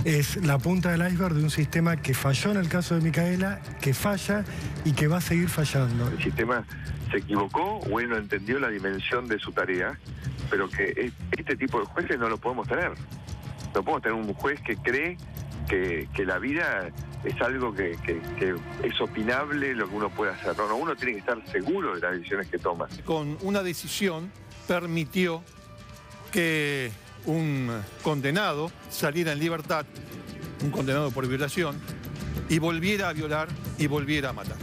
es la punta del iceberg de un sistema que falló en el caso de Micaela, que falla y que va a seguir fallando. El sistema se equivocó o él no entendió la dimensión de su tarea, pero que este tipo de jueces no lo podemos tener. No podemos tener un juez que cree que la vida es algo que es opinable lo que uno puede hacer. No, uno tiene que estar seguro de las decisiones que toma. Con una decisión permitió que un condenado saliera en libertad, un condenado por violación, y volviera a violar y volviera a matar.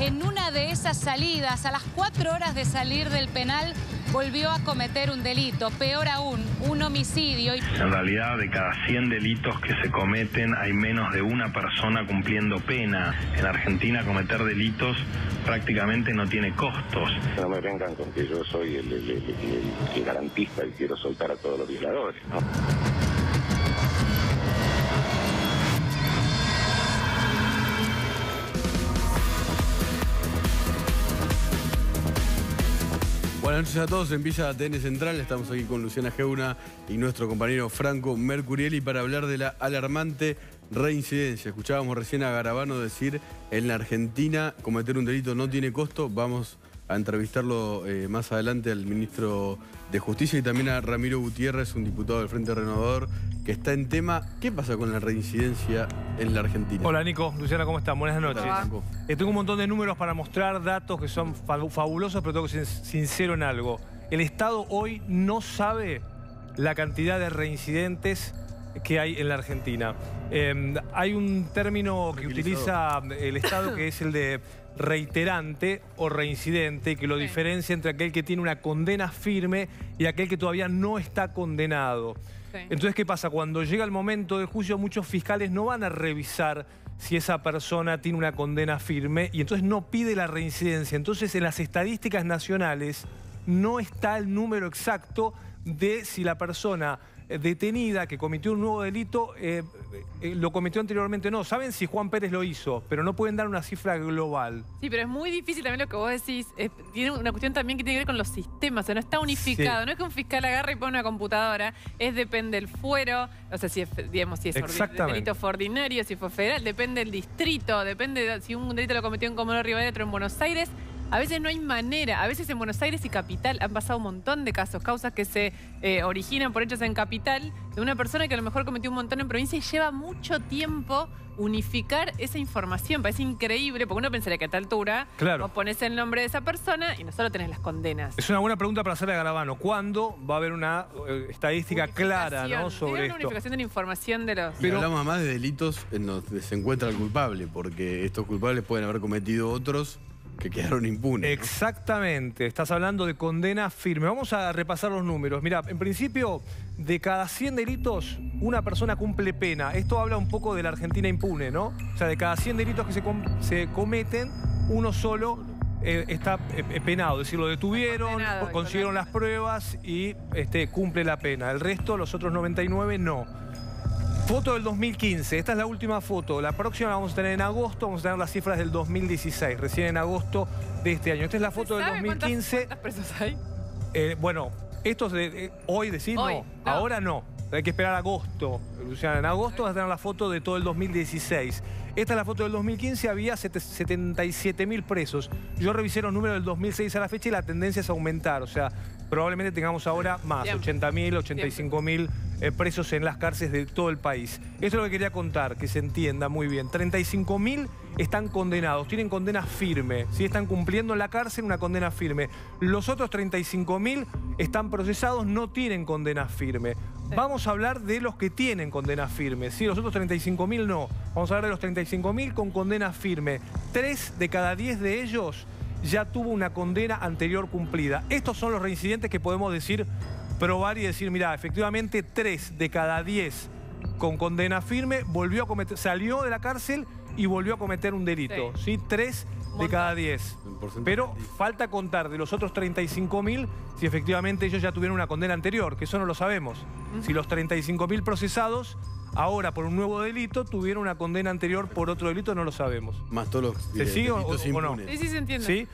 En una de esas salidas, a las 4 horas de salir del penal, volvió a cometer un delito, peor aún, un homicidio. En realidad, de cada 100 delitos que se cometen, hay menos de una persona cumpliendo pena. En Argentina, cometer delitos prácticamente no tiene costos. No me vengan con que yo soy el garantista y quiero soltar a todos los violadores, ¿no? Buenas noches a todos en Villa ATN Central. Estamos aquí con Luciana Geuna y nuestro compañero Franco Mercurielli para hablar de la alarmante reincidencia. Escuchábamos recién a Garabano decir: en la Argentina cometer un delito no tiene costo. Vamos a entrevistarlo más adelante al ministro de Justicia y también a Ramiro Gutiérrez, un diputado del Frente Renovador, que está en tema. ¿Qué pasa con la reincidencia en la Argentina? Hola Nico, Luciana, ¿cómo están? Buenas noches. Hola, tengo un montón de números para mostrar, datos que son fabulosos, pero tengo que ser sincero en algo. El Estado hoy no sabe la cantidad de reincidentes que hay en la Argentina. Hay un término que utiliza el Estado que es el de reiterante o reincidente, que lo diferencia entre aquel que tiene una condena firme y aquel que todavía no está condenado. Entonces, ¿qué pasa? Cuando llega el momento del juicio, muchos fiscales no van a revisar si esa persona tiene una condena firme y entonces no pide la reincidencia. Entonces, en las estadísticas nacionales no está el número exacto de si la persona detenida que cometió un nuevo delito lo cometió anteriormente o no. Saben si Juan Pérez lo hizo, pero no pueden dar una cifra global. Sí, pero es muy difícil también lo que vos decís. Tiene una cuestión también que tiene que ver con los sistemas. O sea, no está unificado. Sí. No es que un fiscal agarre y pone una computadora. Depende del fuero. O sea, si es, digamos, si es delito fue ordinario, si fue federal. Depende del distrito. Depende de si un delito lo cometió en Comodoro Rivadavia, otro en Buenos Aires. A veces no hay manera. A veces en Buenos Aires y Capital han pasado un montón de casos, causas que se originan por hechos en Capital, de una persona que a lo mejor cometió un montón en provincia y lleva mucho tiempo unificar esa información. Parece increíble, porque uno pensaría que a tal altura vos pones el nombre de esa persona y no solo tenés las condenas. Es una buena pregunta para hacerle a Garabano. ¿Cuándo va a haber una estadística clara, ¿no, sobre esto? Una unificación de la información de los... Pero hablamos más de delitos en donde se encuentra el culpable, porque estos culpables pueden haber cometido otros que quedaron impunes, ¿no? Exactamente, estás hablando de condena firme. Vamos a repasar los números. Mirá, en principio, de cada 100 delitos, una persona cumple pena. Esto habla un poco de la Argentina impune, ¿no? O sea, de cada 100 delitos que se cometen, uno solo está penado. Es decir, lo detuvieron, consiguieron las pruebas y cumple la pena. El resto, los otros 99, no. Foto del 2015, esta es la última foto. La próxima la vamos a tener en agosto, vamos a tener las cifras del 2016, recién en agosto de este año. Esta es la foto del 2015. ¿Cuántas presos hay? Bueno, esto es de hoy, decir, no, ahora no. Hay que esperar agosto, Luciana. En agosto vas a tener la foto de todo el 2016. Esta es la foto del 2015, había 77.000 presos. Yo revisé los números del 2006 a la fecha y la tendencia es aumentar. O sea, probablemente tengamos ahora más, 80.000, 85.000 presos en las cárceles de todo el país. Esto es lo que quería contar, que se entienda muy bien. 35.000 están condenados, tienen condena firme. ¿Sí? Están cumpliendo en la cárcel una condena firme. Los otros 35.000 están procesados, no tienen condena firme. Vamos a hablar de los que tienen condena firme. ¿Sí? Los otros 35.000 no. Vamos a hablar de los 35.000 con condena firme. 3 de cada 10 de ellos ya tuvo una condena anterior cumplida. Estos son los reincidentes que podemos decir, probar y decir, mira, efectivamente 3 de cada 10 con condena firme volvió a cometer, salió de la cárcel y volvió a cometer un delito. ¿Sí? 3 de cada 10. Pero falta contar de los otros 35.000 si efectivamente ellos ya tuvieron una condena anterior, que eso no lo sabemos. Si los 35.000 procesados ahora por un nuevo delito tuvieron una condena anterior por otro delito, no lo sabemos. Más todos los ¿Se sigue o no? Sí, se entiende. ¿Sí?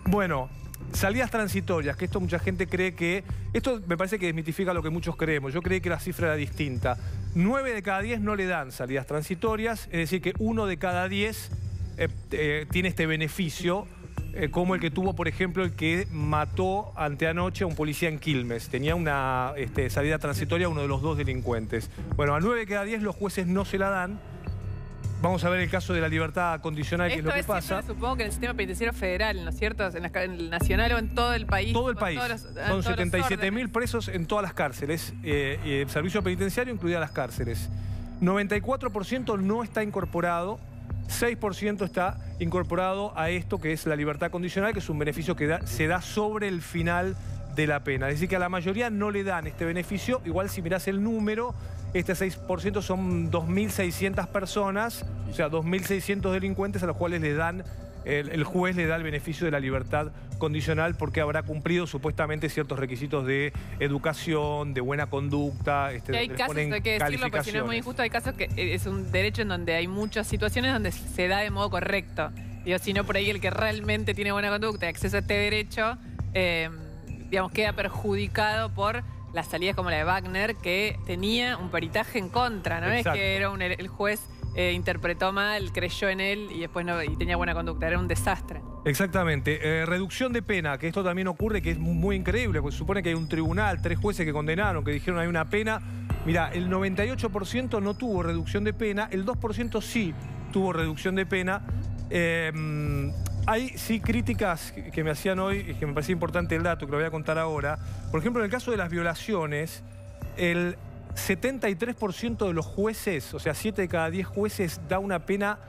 Bueno, salidas transitorias, que esto mucha gente cree que... Esto me parece que desmitifica lo que muchos creemos. Yo creí que la cifra era distinta. 9 de cada 10 no le dan salidas transitorias, es decir, que 1 de cada 10 tiene este beneficio, como el que tuvo, por ejemplo, el que mató anteanoche a un policía en Quilmes. Tenía una salida transitoria a uno de los 2 delincuentes. Bueno, a 9 de cada 10 los jueces no se la dan. Vamos a ver el caso de la libertad condicional, que es lo que pasa. Siempre, supongo que en el sistema penitenciario federal, ¿no es cierto? En el nacional o en todo el país. Todo el país. Son 77.000 presos en todas las cárceles. El servicio penitenciario incluía las cárceles. 94% no está incorporado. 6% está incorporado a esto que es la libertad condicional, que es un beneficio que se da sobre el final de la pena. Es decir, que a la mayoría no le dan este beneficio. Igual si mirás el número, este 6% son 2.600 personas, o sea, 2.600 delincuentes a los cuales le dan, el juez le da el beneficio de la libertad condicional porque habrá cumplido supuestamente ciertos requisitos de educación, de buena conducta. Hay casos, hay que decirlo, porque si no es muy injusto, hay casos que es un derecho en donde hay muchas situaciones donde se da de modo correcto. Digo, si no, por ahí el que realmente tiene buena conducta y acceso a este derecho, digamos, queda perjudicado por las salidas como la de Wagner, que tenía un peritaje en contra, ¿no? Exacto. Es que era el juez interpretó mal, creyó en él y después no, y tenía buena conducta. Era un desastre. Exactamente. Reducción de pena, que esto también ocurre, que es muy increíble, porque se supone que hay un tribunal, 3 jueces que condenaron, que dijeron hay una pena. Mira, el 98% no tuvo reducción de pena, el 2% sí tuvo reducción de pena. Hay sí críticas que me hacían hoy y que me parecía importante el dato, que lo voy a contar ahora. Por ejemplo, en el caso de las violaciones, el 73% de los jueces, o sea, 7 de cada 10 jueces, da una pena,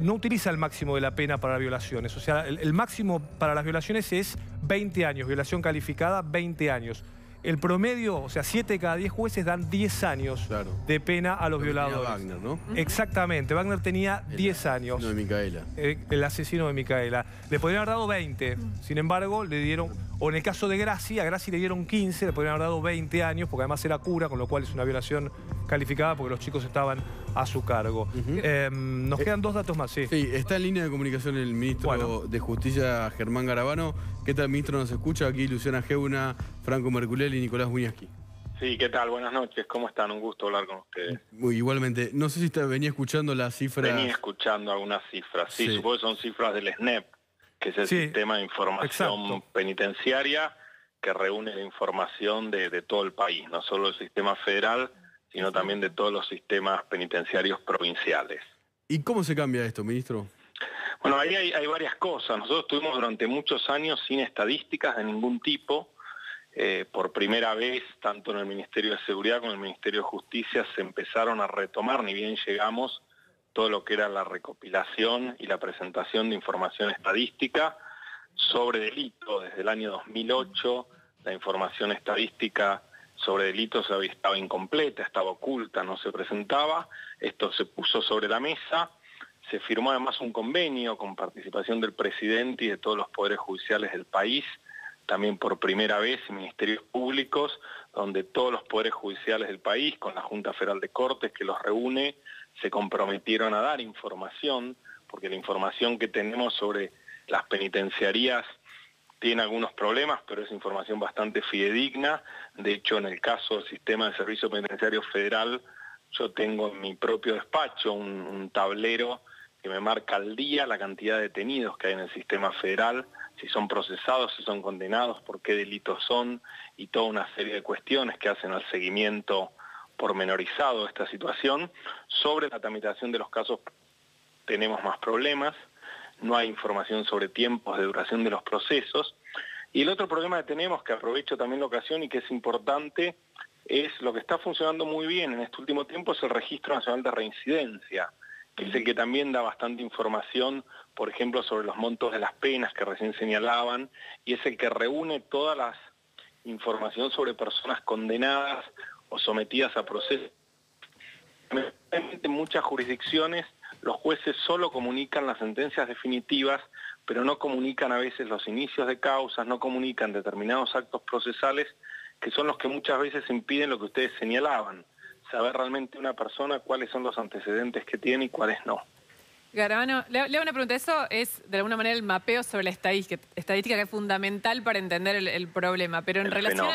no utiliza el máximo de la pena para violaciones. O sea, el máximo para las violaciones es 20 años, violación calificada, 20 años. El promedio, o sea, 7 de cada 10 jueces dan 10 años de pena a los violadores. Wagner, ¿no? Exactamente, Wagner tenía 10 años. El asesino de Micaela. El asesino de Micaela. Le podrían haber dado 20, sin embargo, le dieron, o en el caso de Graci, a Graci le dieron 15, le podrían haber dado 20 años, porque además era cura, con lo cual es una violación calificada porque los chicos estaban a su cargo. Nos quedan 2 datos más, sí. Sí, está en línea de comunicación el ministro de Justicia, Germán Garabano. ¿Qué tal, ministro? Nos escucha aquí Luciana Geuna, Franco Mercurielli y Nicolás Wiñaski. Sí, ¿qué tal? Buenas noches. ¿Cómo están? Un gusto hablar con ustedes. Igualmente. No sé si venía escuchando las cifras. Venía escuchando algunas cifras. Sí, supongo que son cifras del SNEP, que es el Sistema de Información Penitenciaria, que reúne la información de todo el país, no solo el sistema federal, sino también de todos los sistemas penitenciarios provinciales. ¿Y cómo se cambia esto, ministro? Bueno, ahí hay varias cosas. Nosotros estuvimos durante muchos años sin estadísticas de ningún tipo. Por primera vez, tanto en el Ministerio de Seguridad como en el Ministerio de Justicia, se empezaron a retomar, ni bien llegamos, todo lo que era la recopilación y la presentación de información estadística sobre delitos. Desde el año 2008, la información estadística sobre delitos estaba incompleta, estaba oculta, no se presentaba. Esto se puso sobre la mesa. Se firmó además un convenio con participación del presidente y de todos los poderes judiciales del país, también por primera vez ministerios públicos, donde todos los poderes judiciales del país, con la Junta Federal de Cortes que los reúne, se comprometieron a dar información, porque la información que tenemos sobre las penitenciarías tiene algunos problemas, pero es información bastante fidedigna. De hecho, en el caso del Sistema de Servicio Penitenciario Federal, yo tengo en mi propio despacho un tablero que me marca al día la cantidad de detenidos que hay en el sistema federal, si son procesados, si son condenados, por qué delitos son, y toda una serie de cuestiones que hacen al seguimiento pormenorizado de esta situación. Sobre la tramitación de los casos tenemos más problemas, no hay información sobre tiempos de duración de los procesos. Y el otro problema que tenemos, que aprovecho también la ocasión y que es importante, es lo que está funcionando muy bien en este último tiempo, es el Registro Nacional de Reincidencia, que es el que también da bastante información, por ejemplo, sobre los montos de las penas que recién señalaban, y es el que reúne toda la información sobre personas condenadas o sometidas a procesos. En muchas jurisdicciones los jueces solo comunican las sentencias definitivas, pero no comunican a veces los inicios de causas, no comunican determinados actos procesales, que son los que muchas veces impiden lo que ustedes señalaban, saber realmente una persona cuáles son los antecedentes que tiene y cuáles no. Garabano, le hago una pregunta. Eso es, de alguna manera, el mapeo sobre la estadística que es fundamental para entender el problema. Pero en relación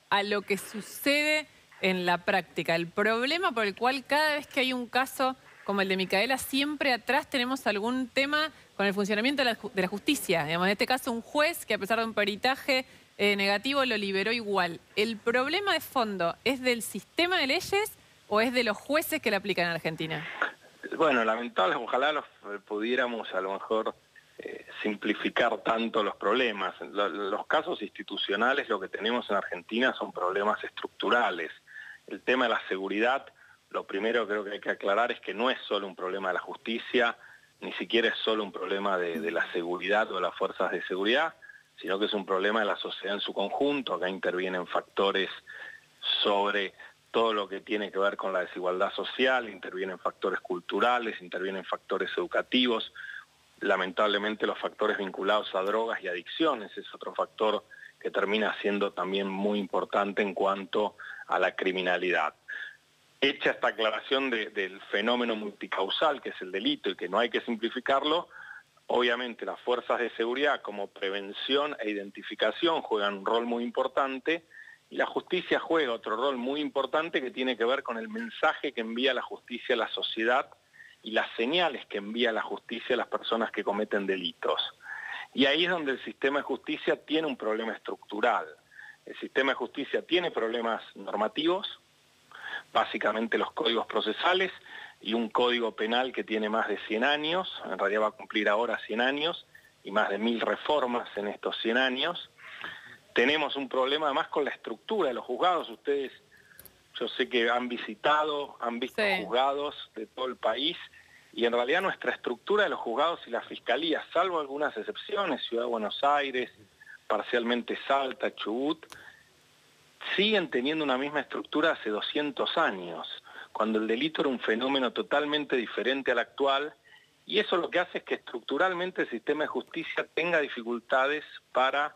a lo que sucede en la práctica, el problema por el cual cada vez que hay un caso como el de Micaela, siempre atrás tenemos algún tema con el funcionamiento de la justicia. Digamos, en este caso, un juez que a pesar de un peritaje negativo lo liberó igual. ¿El problema de fondo es del sistema de leyes o es de los jueces que la aplican en Argentina? Bueno, lamentable, ojalá pudiéramos a lo mejor simplificar tanto los problemas. Los casos institucionales, lo que tenemos en Argentina son problemas estructurales. El tema de la seguridad, lo primero creo que hay que aclarar es que no es solo un problema de la justicia, ni siquiera es solo un problema de la seguridad o de las fuerzas de seguridad, sino que es un problema de la sociedad en su conjunto. Acá intervienen factores sobre todo lo que tiene que ver con la desigualdad social, intervienen factores culturales, intervienen factores educativos, lamentablemente los factores vinculados a drogas y adicciones es otro factor que termina siendo también muy importante en cuanto a la criminalidad. Hecha esta aclaración del fenómeno multicausal que es el delito y que no hay que simplificarlo, obviamente las fuerzas de seguridad como prevención e identificación juegan un rol muy importante y la justicia juega otro rol muy importante que tiene que ver con el mensaje que envía la justicia a la sociedad y las señales que envía la justicia a las personas que cometen delitos. Y ahí es donde el sistema de justicia tiene un problema estructural. El sistema de justicia tiene problemas normativos, básicamente los códigos procesales y un código penal que tiene más de 100 años, en realidad va a cumplir ahora 100 años y más de 1000 reformas en estos 100 años. Tenemos un problema además con la estructura de los juzgados. Ustedes, yo sé que han visto juzgados de todo el país y en realidad nuestra estructura de los juzgados y las fiscalías, salvo algunas excepciones, Ciudad de Buenos Aires, parcialmente Salta, Chubut, siguen teniendo una misma estructura hace 200 años, cuando el delito era un fenómeno totalmente diferente al actual, y eso lo que hace es que estructuralmente el sistema de justicia tenga dificultades para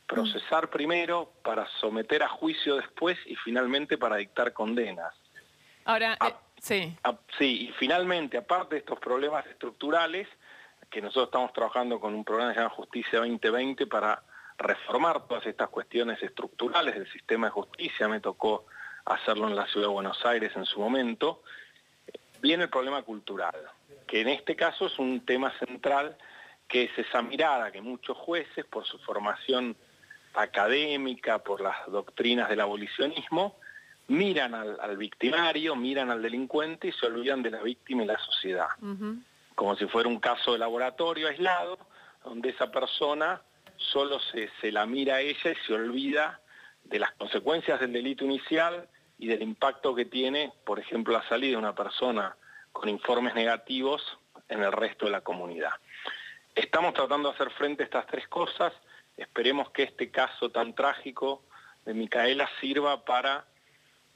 procesar primero, para someter a juicio después y finalmente para dictar condenas. Ahora, sí, y finalmente, aparte de estos problemas estructurales, que nosotros estamos trabajando con un programa que se llama Justicia 2020 para reformar todas estas cuestiones estructurales del sistema de justicia, me tocó hacerlo en la Ciudad de Buenos Aires en su momento, viene el problema cultural, que en este caso es un tema central, que es esa mirada que muchos jueces, por su formación académica, por las doctrinas del abolicionismo, miran al victimario, miran al delincuente y se olvidan de la víctima y la sociedad. Como si fuera un caso de laboratorio aislado, donde esa persona solo se la mira a ella y se olvida de las consecuencias del delito inicial y del impacto que tiene, por ejemplo, la salida de una persona con informes negativos en el resto de la comunidad. Estamos tratando de hacer frente a estas tres cosas. Esperemos que este caso tan trágico de Micaela sirva para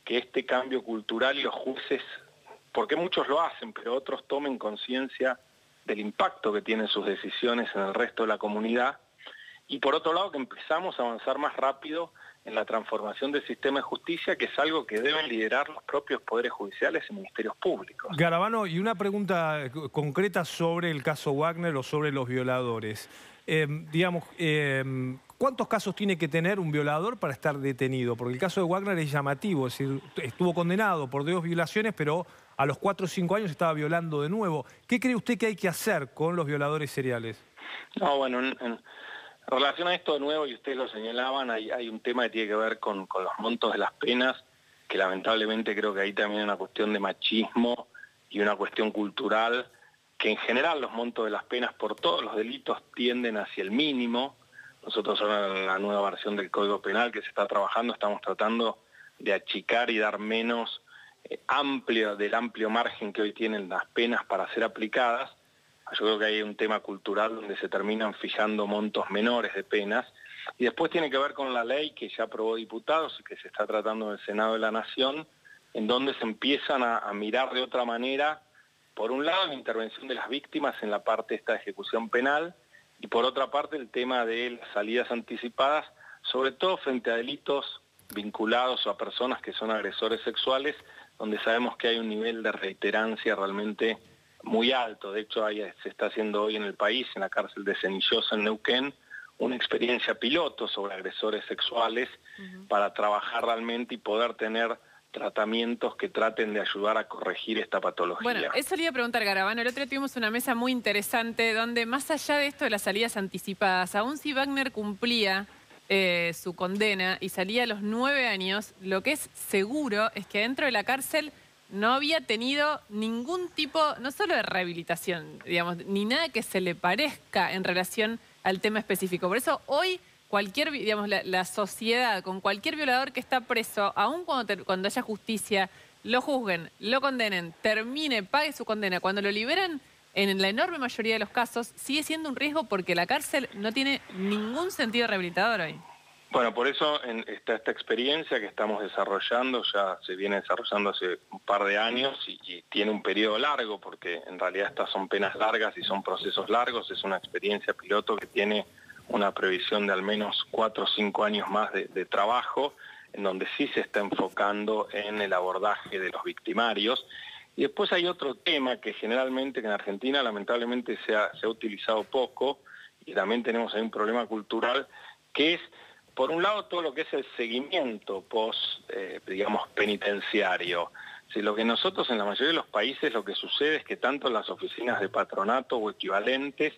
que este cambio cultural y los jueces, porque muchos lo hacen, pero otros tomen conciencia del impacto que tienen sus decisiones en el resto de la comunidad. Y por otro lado, que empezamos a avanzar más rápido en la transformación del sistema de justicia, que es algo que deben liderar los propios poderes judiciales y ministerios públicos. Garabano, y una pregunta concreta sobre el caso Wagner o sobre los violadores. ¿Cuántos casos tiene que tener un violador para estar detenido? Porque el caso de Wagner es llamativo, es decir, estuvo condenado por 2 violaciones, pero a los 4 o 5 años estaba violando de nuevo. ¿Qué cree usted que hay que hacer con los violadores seriales? No, bueno, en relación a esto de nuevo, y ustedes lo señalaban, hay un tema que tiene que ver con los montos de las penas, que lamentablemente creo que ahí también hay una cuestión de machismo y una cuestión cultural, que en general los montos de las penas por todos los delitos tienden hacia el mínimo. Nosotros ahora en la nueva versión del Código Penal que se está trabajando estamos tratando de achicar y dar menos del amplio margen que hoy tienen las penas para ser aplicadas. Yo creo que hay un tema cultural donde se terminan fijando montos menores de penas. Y después tiene que ver con la ley que ya aprobó diputados y que se está tratando en el Senado de la Nación, en donde se empiezan a mirar de otra manera, por un lado, la intervención de las víctimas en la parte esta de ejecución penal, y por otra parte el tema de las salidas anticipadas, sobre todo frente a delitos vinculados a personas que son agresores sexuales, donde sabemos que hay un nivel de reiterancia realmente muy alto. De hecho, se está haciendo hoy en el país, en la cárcel de Cenillosa, en Neuquén, una experiencia piloto sobre agresores sexuales para trabajar realmente y poder tener tratamientos que traten de ayudar a corregir esta patología. Bueno, eso le iba a preguntar, Garabano. El otro día tuvimos una mesa muy interesante donde, más allá de esto de las salidas anticipadas, aún si Wagner cumplía su condena y salía a los 9 años, lo que es seguro es que dentro de la cárcel no había tenido ningún tipo, no solo de rehabilitación, digamos, ni nada que se le parezca en relación al tema específico. Por eso hoy digamos, la sociedad, con cualquier violador que está preso, aun cuando haya justicia, lo juzguen, lo condenen, termine, pague su condena, cuando lo liberan, en la enorme mayoría de los casos, sigue siendo un riesgo porque la cárcel no tiene ningún sentido rehabilitador hoy. Bueno, por eso está esta experiencia que estamos desarrollando, ya se viene desarrollando hace un par de años y tiene un periodo largo, porque en realidad estas son penas largas y son procesos largos. Es una experiencia piloto que tiene una previsión de al menos 4 o 5 años más de trabajo, en donde sí se está enfocando en el abordaje de los victimarios. Y después hay otro tema que generalmente en Argentina lamentablemente se ha utilizado poco, y también tenemos ahí un problema cultural, que es, por un lado, todo lo que es el seguimiento digamos, penitenciario. Si lo que nosotros en la mayoría de los países lo que sucede es que tanto las oficinas de patronato o equivalentes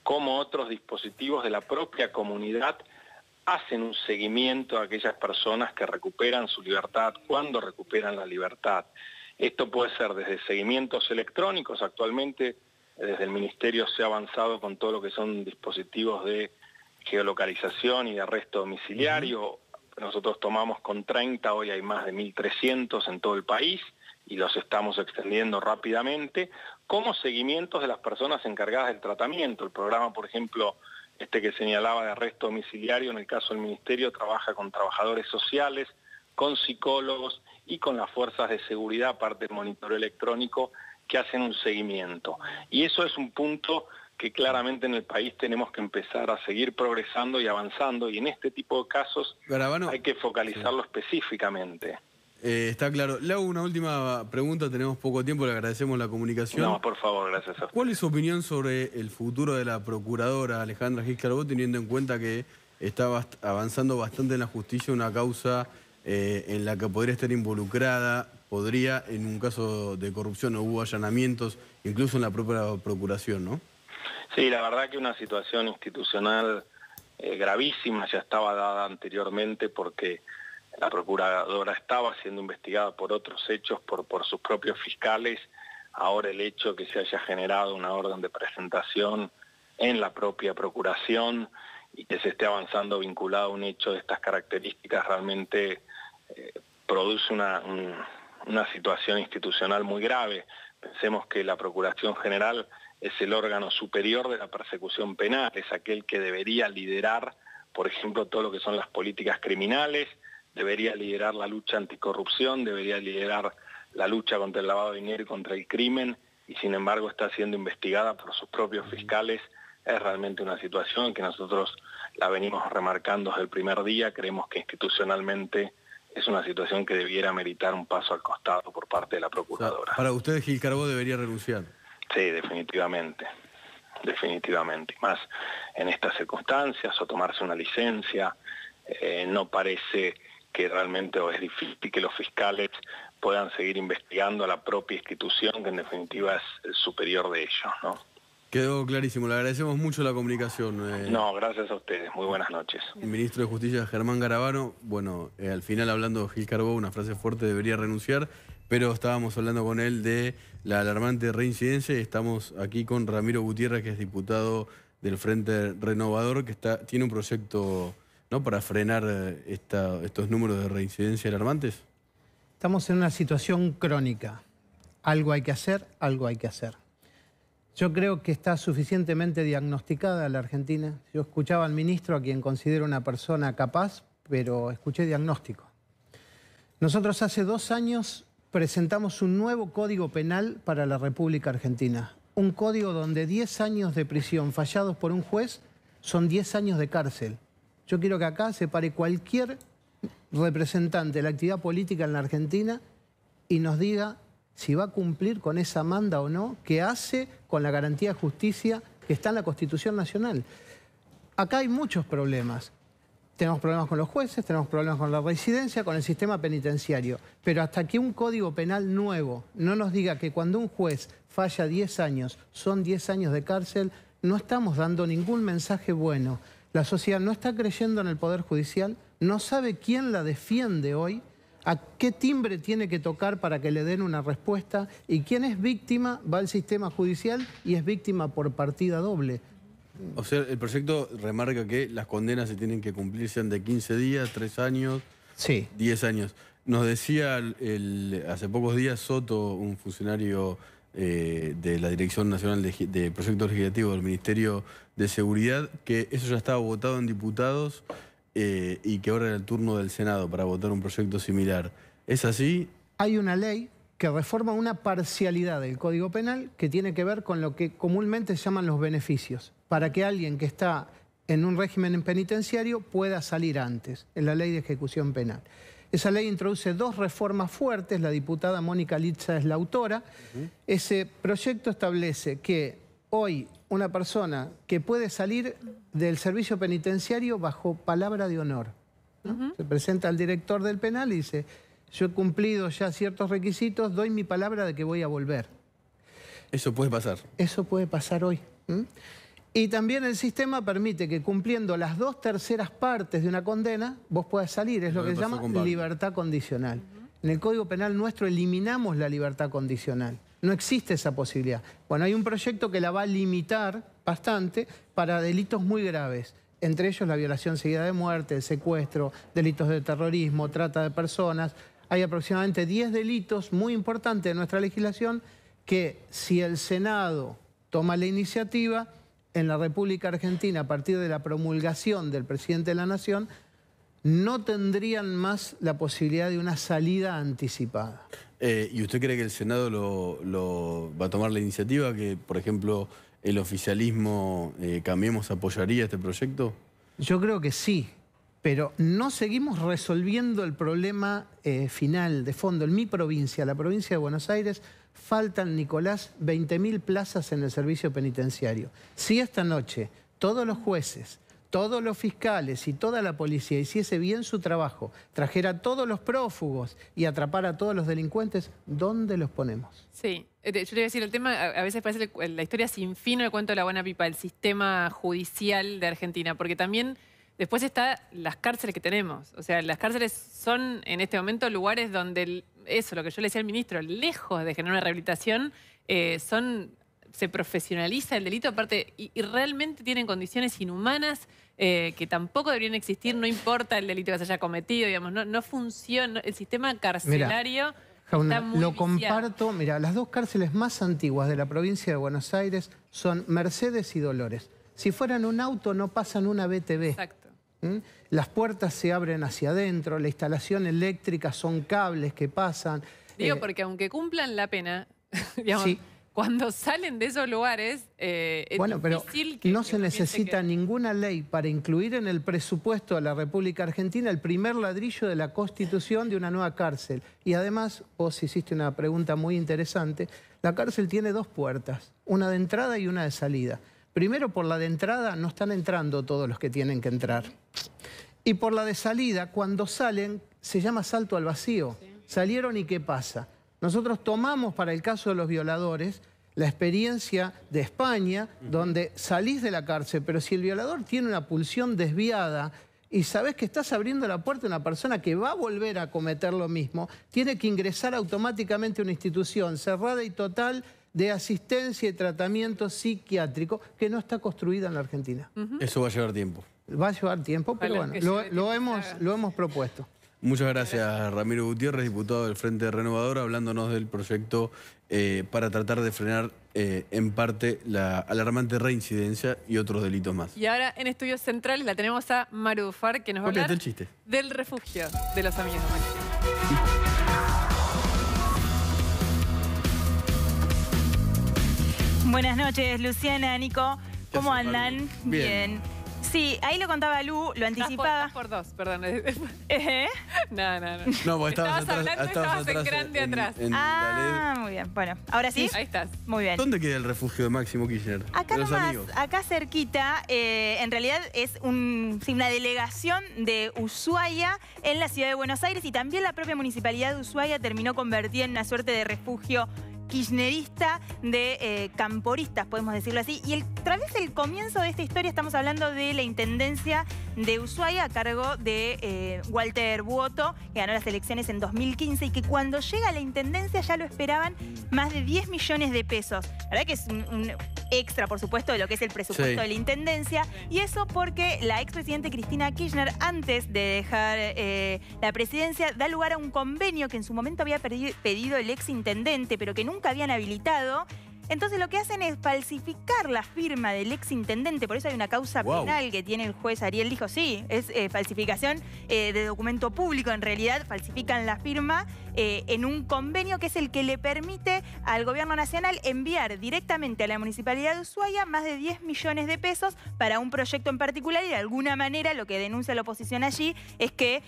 como otros dispositivos de la propia comunidad hacen un seguimiento a aquellas personas que recuperan su libertad, cuando recuperan la libertad. Esto puede ser desde seguimientos electrónicos. Actualmente desde el Ministerio se ha avanzado con todo lo que son dispositivos de geolocalización y de arresto domiciliario. Nosotros tomamos con 30, hoy hay más de 1.300 en todo el país y los estamos extendiendo rápidamente, como seguimientos de las personas encargadas del tratamiento. El programa, por ejemplo, que señalaba de arresto domiciliario, en el caso del Ministerio, trabaja con trabajadores sociales, con psicólogos y con las fuerzas de seguridad, aparte del monitoreo electrónico, que hacen un seguimiento. Y eso es un punto que claramente en el país tenemos que empezar a seguir progresando y avanzando, y en este tipo de casos Garabano, hay que focalizarlo específicamente. Está claro. Le hago una última pregunta, tenemos poco tiempo, le agradecemos la comunicación. No, por favor, gracias a usted. ¿Cuál es su opinión sobre el futuro de la procuradora Alejandra Gil Carbó, teniendo en cuenta que está avanzando bastante en la justicia una causa en la que podría estar involucrada, podría, en un caso de corrupción, o hubo allanamientos, incluso en la propia procuración, ¿no? Sí, la verdad que una situación institucional gravísima, ya estaba dada anteriormente porque la procuradora estaba siendo investigada por otros hechos, por sus propios fiscales. Ahora el hecho que se haya generado una orden de presentación en la propia procuración y que se esté avanzando vinculado a un hecho de estas características realmente produce una situación institucional muy grave. Pensemos que la Procuración General es el órgano superior de la persecución penal, es aquel que debería liderar, por ejemplo, todo lo que son las políticas criminales, debería liderar la lucha anticorrupción, debería liderar la lucha contra el lavado de dinero y contra el crimen, y sin embargo está siendo investigada por sus propios fiscales. Es realmente una situación que nosotros la venimos remarcando desde el primer día. Creemos que institucionalmente es una situación que debiera meritar un paso al costado por parte de la procuradora. O sea, para ustedes Gil Carbó debería renunciar. Sí, definitivamente, definitivamente. Más en estas circunstancias, o tomarse una licencia, no parece que realmente, o es difícil que los fiscales puedan seguir investigando a la propia institución, que en definitiva es el superior de ellos, ¿no? Quedó clarísimo, le agradecemos mucho la comunicación. No, gracias a ustedes, muy buenas noches. El ministro de Justicia, Germán Garabano, bueno, al final hablando de Gil Carbó, una frase fuerte, debería renunciar, pero estábamos hablando con él de la alarmante reincidencia y estamos aquí con Ramiro Gutiérrez, que es diputado del Frente Renovador, que tiene un proyecto, ¿no?, para frenar estos números de reincidencia alarmantes. Estamos en una situación crónica. Algo hay que hacer, algo hay que hacer. Yo creo que está suficientemente diagnosticada la Argentina. Yo escuchaba al ministro, a quien considero una persona capaz, pero escuché diagnóstico. Nosotros hace 2 años presentamos un nuevo código penal para la República Argentina. Un código donde 10 años de prisión fallados por un juez son 10 años de cárcel. Yo quiero que acá se pare cualquier representante de la actividad política en la Argentina y nos diga si va a cumplir con esa manda o no, que hace con la garantía de justicia que está en la Constitución Nacional. Acá hay muchos problemas. Tenemos problemas con los jueces, tenemos problemas con la residencia, con el sistema penitenciario. Pero hasta que un código penal nuevo no nos diga que cuando un juez falla 10 años, son 10 años de cárcel, no estamos dando ningún mensaje bueno. La sociedad no está creyendo en el Poder Judicial, no sabe quién la defiende hoy, a qué timbre tiene que tocar para que le den una respuesta, y quién es víctima va al sistema judicial y es víctima por partida doble. O sea, el proyecto remarca que las condenas se tienen que cumplir, sean de 15 días, 3 años, sí, 10 años. Nos decía hace pocos días Soto, un funcionario de la Dirección Nacional de Proyectos Legislativos del Ministerio de Seguridad, que eso ya estaba votado en diputados y que ahora era el turno del Senado para votar un proyecto similar. ¿Es así? Hay una ley que reforma una parcialidad del Código Penal que tiene que ver con lo que comúnmente se llaman los beneficios, para que alguien que está en un régimen penitenciario pueda salir antes, en la Ley de Ejecución Penal. Esa ley introduce 2 reformas fuertes, la diputada Mónica Litza es la autora. Ese proyecto establece que hoy una persona que puede salir del servicio penitenciario bajo palabra de honor, ¿no? Se presenta al director del penal y dice: yo he cumplido ya ciertos requisitos, doy mi palabra de que voy a volver. Eso puede pasar. Eso puede pasar hoy. Y también el sistema permite que cumpliendo las 2/3 partes de una condena, vos puedas salir. Es lo que se llama libertad condicional. En el Código Penal nuestro eliminamos la libertad condicional. No existe esa posibilidad. Bueno, hay un proyecto que la va a limitar bastante para delitos muy graves. Entre ellos la violación seguida de muerte, el secuestro, delitos de terrorismo, trata de personas. Hay aproximadamente 10 delitos muy importantes de nuestra legislación que, si el Senado toma la iniciativa, en la República Argentina, a partir de la promulgación del presidente de la Nación, no tendrían más la posibilidad de una salida anticipada. ¿Y usted cree que el Senado lo va a tomar la iniciativa? Que, por ejemplo, el oficialismo Cambiemos apoyaría este proyecto. Yo creo que sí, pero no seguimos resolviendo el problema final, de fondo. En mi provincia, la provincia de Buenos Aires, faltan, Nicolás, 20.000 plazas en el servicio penitenciario. Si esta noche todos los jueces, todos los fiscales y toda la policía hiciese bien su trabajo, trajera a todos los prófugos y atrapara a todos los delincuentes, ¿dónde los ponemos? Sí, yo te iba a decir, el tema a veces parece la historia sin fin, el cuento de la buena pipa, el sistema judicial de Argentina, porque también después están las cárceles que tenemos. O sea, las cárceles son en este momento lugares donde, eso, lo que yo le decía al ministro, lejos de generar una rehabilitación, se profesionaliza el delito, aparte, y realmente tienen condiciones inhumanas que tampoco deberían existir, no importa el delito que se haya cometido, digamos, no funciona, el sistema carcelario está muy lo viciado. Comparto, mira, las 2 cárceles más antiguas de la provincia de Buenos Aires son Mercedes y Dolores. Si fueran un auto no pasan una BTV. Exacto. Las puertas se abren hacia adentro, la instalación eléctrica son cables que pasan. Digo, porque aunque cumplan la pena, digamos, sí, cuando salen de esos lugares, bueno, pero no se necesita que ninguna ley para incluir en el presupuesto de la República Argentina el primer ladrillo de la constitución de una nueva cárcel. Y además, vos hiciste una pregunta muy interesante, la cárcel tiene 2 puertas, una de entrada y una de salida. Primero, por la de entrada no están entrando todos los que tienen que entrar. Y por la de salida, cuando salen, se llama salto al vacío. Sí. Salieron y ¿qué pasa? Nosotros tomamos para el caso de los violadores la experiencia de España, donde salís de la cárcel, pero si el violador tiene una pulsión desviada y sabés que estás abriendo la puerta a una persona que va a volver a cometer lo mismo, tiene que ingresar automáticamente a una institución cerrada y total de asistencia y tratamiento psiquiátrico que no está construida en la Argentina. Eso va a llevar tiempo. Va a llevar tiempo, pero bueno, lo hemos propuesto. Muchas gracias, Ramiro Gutiérrez, diputado del Frente Renovador, hablándonos del proyecto para tratar de frenar en parte la alarmante reincidencia y otros delitos más. Y ahora en Estudios Centrales la tenemos a Maru Dufar, que nos va a hablar del refugio de los amigos de Macri. Buenas noches, Luciana, Nico. ¿Cómo andan? Bien. Sí, ahí lo contaba Lu, lo anticipaba. Estás por dos, perdón. No. No, porque estabas atrás en grande atrás. Muy bien. Bueno, ahora sí. Ahí estás. Muy bien. ¿Dónde queda el refugio de Máximo Kirchner? Acá nomás, acá cerquita, en realidad es una delegación de Ushuaia en la ciudad de Buenos Aires, y también la propia municipalidad de Ushuaia terminó convertida en una suerte de refugio kirchnerista de camporistas, podemos decirlo así. Y tras vez el comienzo de esta historia estamos hablando de la intendencia de Ushuaia a cargo de Walter Buoto, que ganó las elecciones en 2015 y que cuando llega a la intendencia ya lo esperaban más de 10 millones de pesos. La verdad que es un extra, por supuesto, de lo que es el presupuesto de la intendencia. Y eso porque la expresidente Cristina Kirchner, antes de dejar la presidencia, da lugar a un convenio que en su momento había pedido el exintendente, pero que nunca habían habilitado. Entonces lo que hacen es falsificar la firma del exintendente, por eso hay una causa penal que tiene el juez Ariel, dijo, sí, es falsificación de documento público, en realidad falsifican la firma en un convenio que es el que le permite al gobierno nacional enviar directamente a la municipalidad de Ushuaia más de 10 millones de pesos para un proyecto en particular, y de alguna manera lo que denuncia la oposición allí es que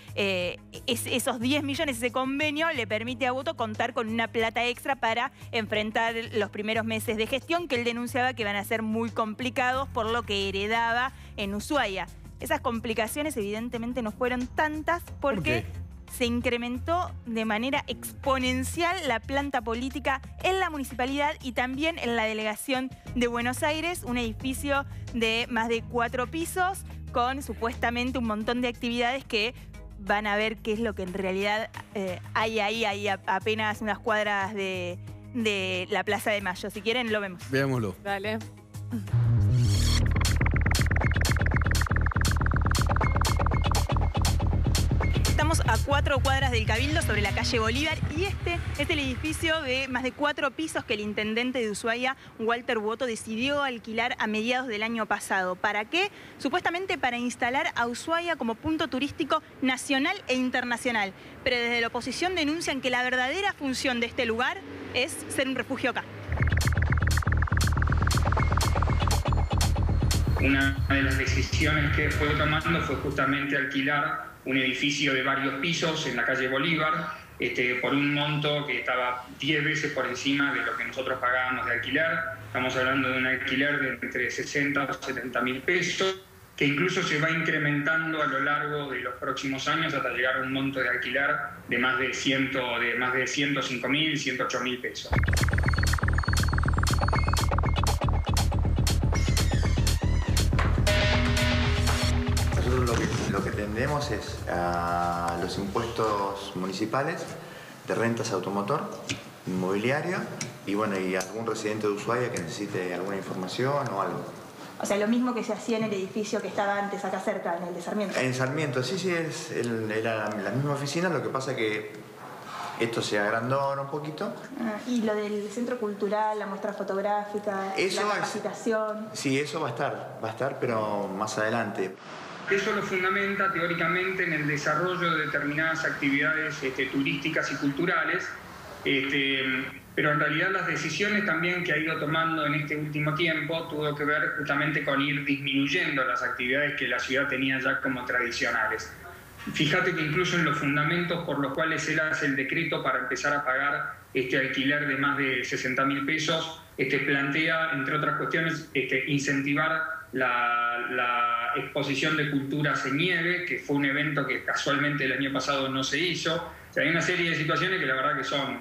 esos 10 millones, ese convenio, le permite a Buoto contar con una plata extra para enfrentar los primeros meses de gestión que él denunciaba que van a ser muy complicados por lo que heredaba en Ushuaia. Esas complicaciones evidentemente no fueron tantas porque se incrementó de manera exponencial la planta política en la municipalidad y también en la delegación de Buenos Aires, un edificio de más de 4 pisos con supuestamente un montón de actividades que van a ver qué es lo que en realidad hay ahí, apenas unas cuadras de la Plaza de Mayo. Si quieren, lo vemos. Veámoslo. Dale. Estamos a 4 cuadras del Cabildo, sobre la calle Bolívar, y este es el edificio de más de 4 pisos que el intendente de Ushuaia, Walter Buoto, decidió alquilar a mediados del año pasado. ¿Para qué? Supuestamente para instalar a Ushuaia como punto turístico nacional e internacional. Pero desde la oposición denuncian que la verdadera función de este lugar es ser un refugio acá. Una de las decisiones que fue tomando fue justamente alquilar un edificio de varios pisos en la calle Bolívar, por un monto que estaba 10 veces por encima de lo que nosotros pagábamos de alquiler. Estamos hablando de un alquiler de entre 60 o 70 mil pesos, que incluso se va incrementando a lo largo de los próximos años hasta llegar a un monto de alquiler de más de 105 mil, 108 mil pesos. Lo que tendemos es a los impuestos municipales de rentas automotor, inmobiliario y bueno, y algún residente de Ushuaia que necesite alguna información o algo. O sea, lo mismo que se hacía en el edificio que estaba antes acá cerca, en el de Sarmiento. En Sarmiento, sí, era la misma oficina, lo que pasa que esto se agrandó un poquito. Y lo del centro cultural, la muestra fotográfica, la capacitación. Sí, eso va a estar, pero más adelante. Eso lo fundamenta teóricamente en el desarrollo de determinadas actividades turísticas y culturales, pero en realidad las decisiones también que ha ido tomando en este último tiempo tuvo que ver justamente con ir disminuyendo las actividades que la ciudad tenía ya como tradicionales. Fíjate que incluso en los fundamentos por los cuales él hace el decreto para empezar a pagar este alquiler de más de 60 mil pesos, plantea, entre otras cuestiones, incentivar la exposición de culturas en nieve, que fue un evento que casualmente el año pasado no se hizo. O sea, hay una serie de situaciones que la verdad que son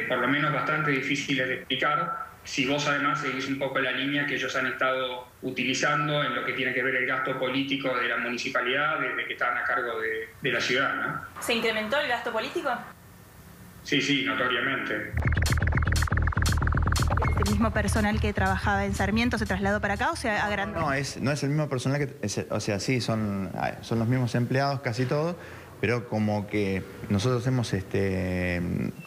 por lo menos bastante difíciles de explicar, si vos además seguís un poco la línea que ellos han estado utilizando en lo que tiene que ver el gasto político de la municipalidad desde que estaban a cargo de la ciudad, ¿no? ¿Se incrementó el gasto político? Sí, notoriamente. ¿El mismo personal que trabajaba en Sarmiento se trasladó para acá o se agrandó? No es el mismo personal o sea, sí, son los mismos empleados casi todos, pero como que nosotros hemos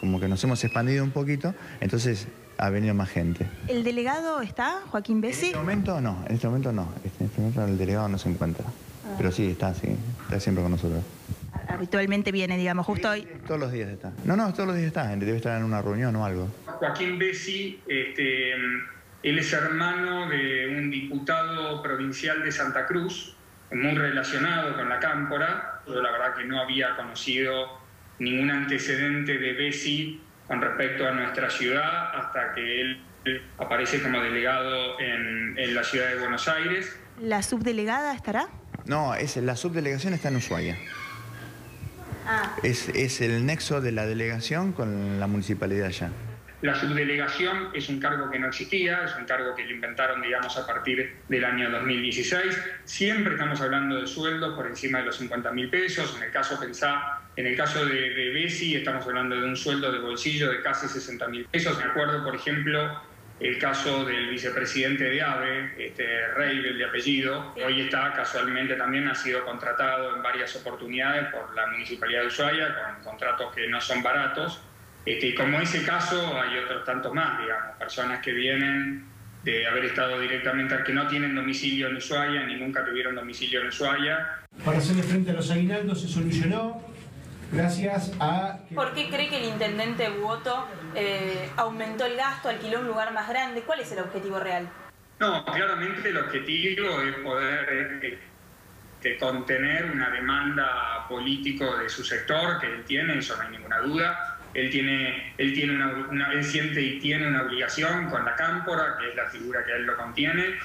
como que nos hemos expandido un poquito, entonces ha venido más gente. ¿El delegado está, Joaquín Bessi? En este momento no. En este momento el delegado no se encuentra. Pero sí, está siempre con nosotros. Habitualmente viene, digamos, justo hoy. Todos los días está. No, todos los días está. Debe estar en una reunión o algo. Joaquín Bessi, él es hermano de un diputado provincial provincial de Santa Cruz, muy relacionado con la cámpora. Yo la verdad que no había conocido ningún antecedente de Bessi con respecto a nuestra ciudad hasta que él aparece como delegado en la ciudad de Buenos Aires. ¿La subdelegada estará? No, la subdelegación está en Ushuaia. Es el nexo de la delegación con la municipalidad allá. La subdelegación es un cargo que no existía, es un cargo que lo inventaron, digamos, a partir del año 2016. Siempre estamos hablando de sueldos por encima de los 50.000 pesos. En el caso de Bessi estamos hablando de un sueldo de bolsillo de casi 60.000 pesos. Me acuerdo, por ejemplo, el caso del vicepresidente de AVE, Reibel de apellido. Hoy está, casualmente también ha sido contratado en varias oportunidades por la Municipalidad de Ushuaia, con contratos que no son baratos. Y como ese caso, hay otros tantos más, digamos, personas que vienen de haber estado directamente, que no tienen domicilio en Ushuaia, ni nunca tuvieron domicilio en Ushuaia. Para hacerle frente a los aguinaldos se solucionó gracias a... ¿Por qué cree que el intendente Buoto aumentó el gasto, alquiló un lugar más grande? ¿Cuál es el objetivo real? No, claramente el objetivo es poder contener una demanda político de su sector, que él tiene, eso no hay ninguna duda. Él siente y tiene una obligación con la cámpora, que es la figura que él lo contiene,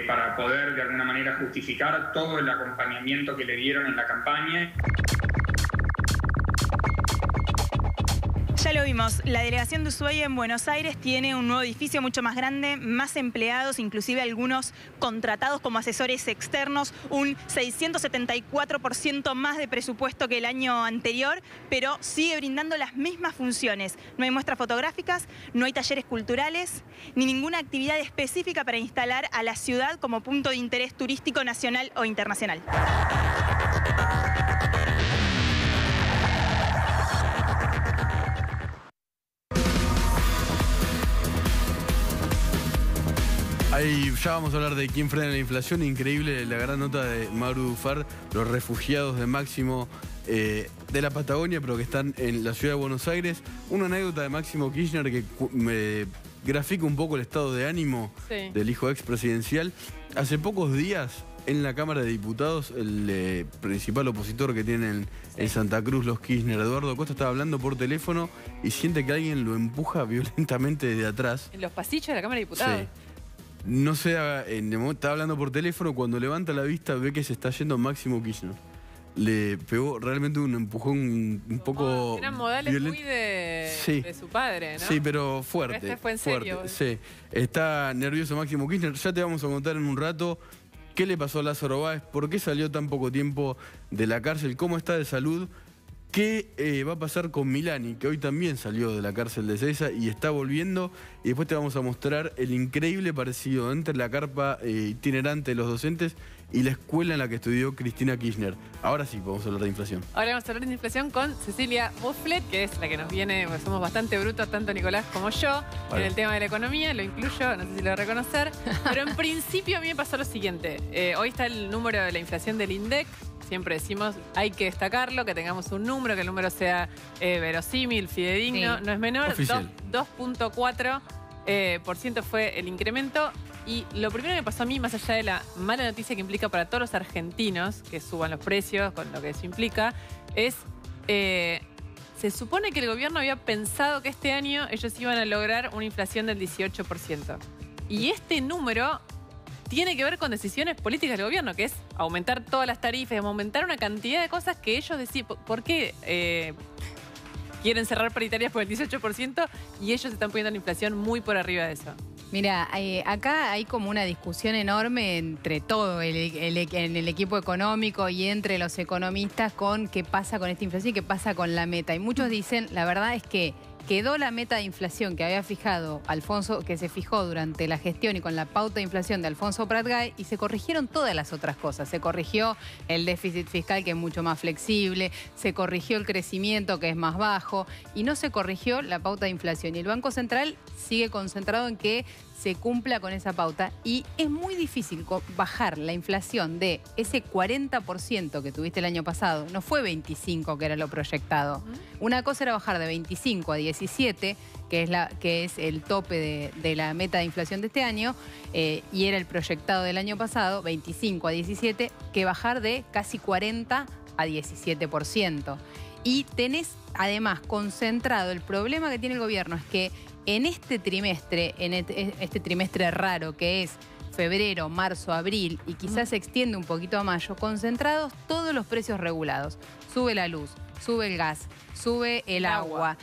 para poder de alguna manera justificar todo el acompañamiento que le dieron en la campaña. Ya lo vimos, la delegación de Ushuaia en Buenos Aires tiene un nuevo edificio mucho más grande, más empleados, inclusive algunos contratados como asesores externos, un 674% más de presupuesto que el año anterior, pero sigue brindando las mismas funciones. No hay muestras fotográficas, no hay talleres culturales, ni ninguna actividad específica para instalar a la ciudad como punto de interés turístico nacional o internacional. Ahí ya vamos a hablar de quién frena la inflación. Increíble la gran nota de Mauro Dufar, los refugiados de Máximo de la Patagonia, pero que están en la ciudad de Buenos Aires. Una anécdota de Máximo Kirchner que me grafica un poco el estado de ánimo del hijo expresidencial. Hace pocos días, en la Cámara de Diputados, el principal opositor que tienen en Santa Cruz, los Kirchner, Eduardo Costa, estaba hablando por teléfono y siente que alguien lo empuja violentamente desde atrás. ¿En los pasillos de la Cámara de Diputados? Sí. No sé, está hablando por teléfono, cuando levanta la vista ve que se está yendo Máximo Kirchner. Le pegó realmente un empujón un poco eran modales violento. Muy de su padre, ¿no? Sí, pero fuerte. Pero fue en serio. Sí. Está nervioso Máximo Kirchner. Ya te vamos a contar en un rato qué le pasó a Lázaro Báez, por qué salió tan poco tiempo de la cárcel, cómo está de salud. ¿Qué va a pasar con Milani, que hoy también salió de la cárcel de Ezeiza y está volviendo? Y después te vamos a mostrar el increíble parecido entre la carpa itinerante de los docentes y la escuela en la que estudió Cristina Kirchner. Ahora sí, vamos a hablar de inflación. Ahora vamos a hablar de inflación con Cecilia Bufflet, que es la que nos viene, porque somos bastante brutos, tanto Nicolás como yo, en el tema de la economía. Lo incluyo, no sé si lo va a reconocer. Pero en principio a mí me pasó lo siguiente. Hoy está el número de la inflación del INDEC. Siempre decimos, hay que destacarlo, que tengamos un número, que el número sea verosímil, fidedigno, no es menor. 2.4% fue el incremento. Y lo primero que me pasó a mí, más allá de la mala noticia que implica para todos los argentinos, que suban los precios, con lo que eso implica, es... se supone que el gobierno había pensado que este año ellos iban a lograr una inflación del 18%. Y este número tiene que ver con decisiones políticas del gobierno, que es aumentar todas las tarifas, aumentar una cantidad de cosas que ellos decían. ¿Por qué quieren cerrar paritarias por el 18% y ellos están poniendo la inflación muy por arriba de eso? Mira, acá hay como una discusión enorme entre todo en el equipo económico y entre los economistas con qué pasa con esta inflación y qué pasa con la meta. Y muchos dicen, la verdad es que quedó la meta de inflación que había fijado Alfonso, que se fijó durante la gestión y con la pauta de inflación de Alfonso Prat-Gay, y se corrigieron todas las otras cosas. Se corrigió el déficit fiscal, que es mucho más flexible, se corrigió el crecimiento, que es más bajo, y no se corrigió la pauta de inflación. Y el Banco Central sigue concentrado en que se cumpla con esa pauta, y es muy difícil bajar la inflación de ese 40% que tuviste el año pasado. No fue 25%, que era lo proyectado. Una cosa era bajar de 25 a 18, 17, que es el tope de la meta de inflación de este año, y era el proyectado del año pasado, 25 a 17, que bajar de casi 40 a 17%. Y tenés además concentrado, el problema que tiene el gobierno es que en este trimestre raro que es febrero, marzo, abril y quizás se extiende un poquito a mayo, concentrados todos los precios regulados. Sube la luz, sube el gas, sube el agua.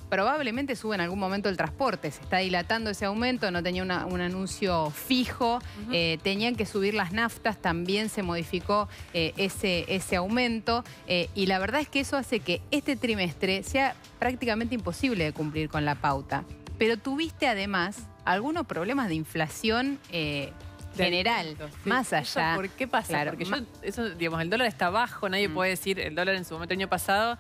Probablemente sube en algún momento el transporte, se está dilatando ese aumento, no tenía un anuncio fijo, tenían que subir las naftas, también se modificó ese aumento y la verdad es que eso hace que este trimestre sea prácticamente imposible de cumplir con la pauta. Pero tuviste además algunos problemas de inflación general, más allá. ¿Por qué pasa? Claro, porque digamos, el dólar está bajo, nadie puede decir, el dólar en su momento el año pasado,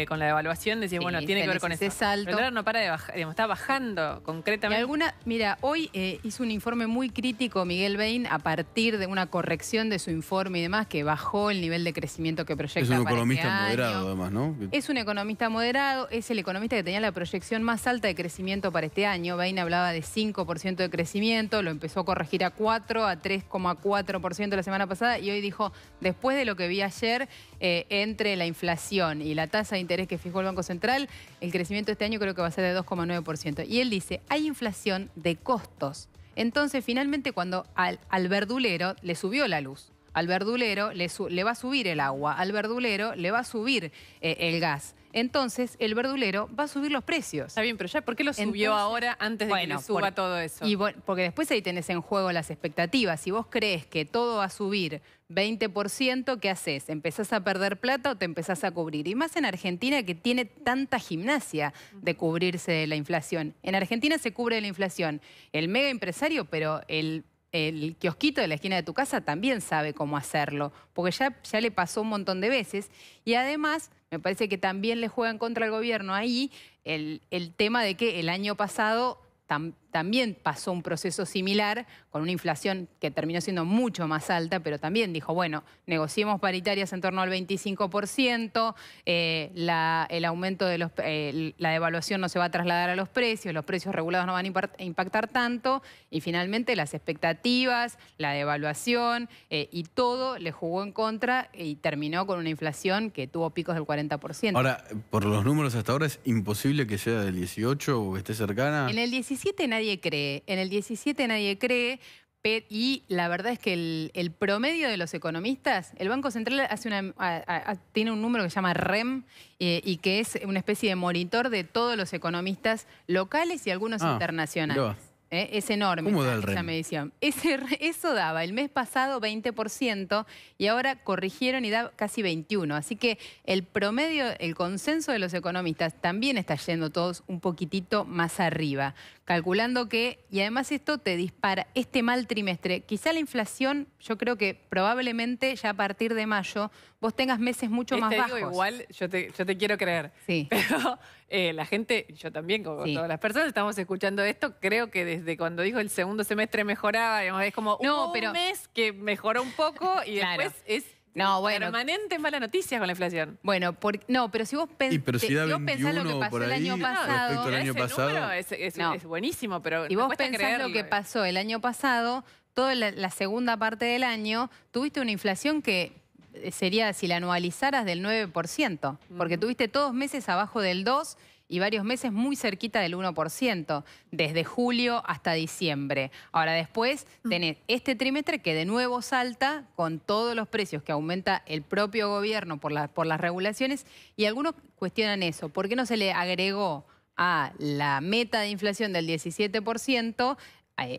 con la devaluación, decía, bueno, tiene que ver con eso. Salto. Pero el dólar no para de bajar, digamos, está bajando concretamente. Mira, hoy hizo un informe muy crítico Miguel Bain a partir de una corrección de su informe y demás, que bajó el nivel de crecimiento que proyecta para este año. Es un economista moderado, además, ¿no? Es un economista moderado, es el economista que tenía la proyección más alta de crecimiento para este año. Bain hablaba de 5% de crecimiento, lo empezó a corregir a 4, a 3,4% la semana pasada, y hoy dijo, después de lo que vi ayer, entre la inflación y la tasa de interés que fijó el Banco Central, el crecimiento de este año creo que va a ser de 2,9%. Y él dice, hay inflación de costos. Entonces, finalmente, cuando al verdulero le subió la luz, al verdulero le va a subir el agua, al verdulero le va a subir el gas. Entonces, el verdulero va a subir los precios. Está bien, pero ya, ¿por qué lo subió ahora antes de que le suba todo eso? Porque después ahí tenés en juego las expectativas. Si vos crees que todo va a subir 20%, ¿qué haces? ¿Empezás a perder plata o te empezás a cubrir? Y más en Argentina, que tiene tanta gimnasia de cubrirse de la inflación. En Argentina se cubre de la inflación el mega empresario, pero el kiosquito de la esquina de tu casa también sabe cómo hacerlo, porque ya le pasó un montón de veces. Y además, me parece que también le juegan contra el gobierno ahí el tema de que el año pasado también pasó un proceso similar, con una inflación que terminó siendo mucho más alta, pero también dijo, bueno, negociemos paritarias en torno al 25%, el aumento de la devaluación no se va a trasladar a los precios regulados no van a impactar tanto, y finalmente las expectativas, la devaluación y todo le jugó en contra y terminó con una inflación que tuvo picos del 40%. Ahora, por los números hasta ahora, ¿es imposible que sea del 18 o que esté cercana? En el 17 nadie cree, y la verdad es que el promedio de los economistas, el Banco Central tiene un número que se llama REM y que es una especie de monitor de todos los economistas locales y algunos internacionales. Es enorme esa medición. Eso daba el mes pasado 20% y ahora corrigieron y da casi 21%. Así que el promedio, el consenso de los economistas también está yendo todos un poquitito más arriba. Calculando que, y además esto te dispara este mal trimestre, quizá la inflación, yo creo que probablemente ya a partir de mayo vos tengas meses mucho más bajos. Igual, yo te quiero creer. Sí. Pero la gente, yo también, como todas las personas, estamos escuchando esto, creo que desde cuando dijo el segundo semestre mejoraba, digamos, es como un mes que mejoró un poco y después es permanente mala noticia con la inflación. Bueno, pero si vos pensás lo que pasó el año pasado, es buenísimo, pero y vos pensás lo que pasó el año pasado, toda la segunda parte del año, tuviste una inflación que sería, si la anualizaras, del 9%, porque tuviste todos meses abajo del 2% y varios meses muy cerquita del 1%, desde julio hasta diciembre. Ahora después tenés este trimestre que de nuevo salta con todos los precios que aumenta el propio gobierno por las regulaciones, y algunos cuestionan eso. ¿Por qué no se le agregó a la meta de inflación del 17%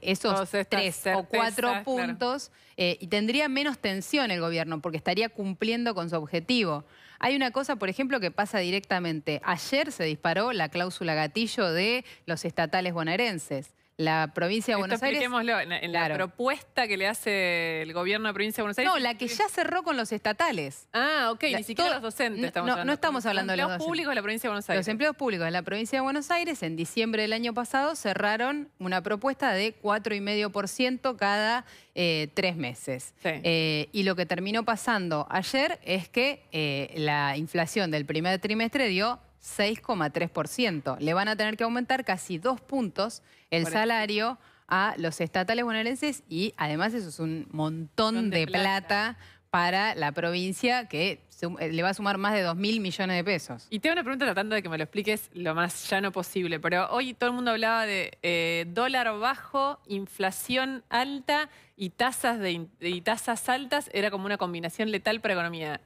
esos 3 o 4 puntos, y tendría menos tensión el gobierno porque estaría cumpliendo con su objetivo? Hay una cosa, por ejemplo, que pasa directamente. Ayer se disparó la cláusula gatillo de los estatales bonaerenses. La provincia de Buenos Aires... Expliquémoslo, en la propuesta que le hace el gobierno de la provincia de Buenos Aires... No, la que ya cerró con los estatales. Ah, ok, ni siquiera los docentes estamos hablando. No estamos hablando de los docentes. Los empleos públicos de la provincia de Buenos Aires. Los empleos públicos de la provincia de Buenos Aires, en diciembre del año pasado, cerraron una propuesta de 4,5% cada 3 meses. Sí. Y lo que terminó pasando ayer es que la inflación del primer trimestre dio 6,3%. Le van a tener que aumentar casi 2 puntos el salario a los estatales bonaerenses y además eso es un montón de plata para la provincia que le va a sumar más de 2.000 millones de pesos. Y tengo una pregunta tratando de que me lo expliques lo más llano posible, pero hoy todo el mundo hablaba de dólar bajo, inflación alta y tasas altas, era como una combinación letal para economía.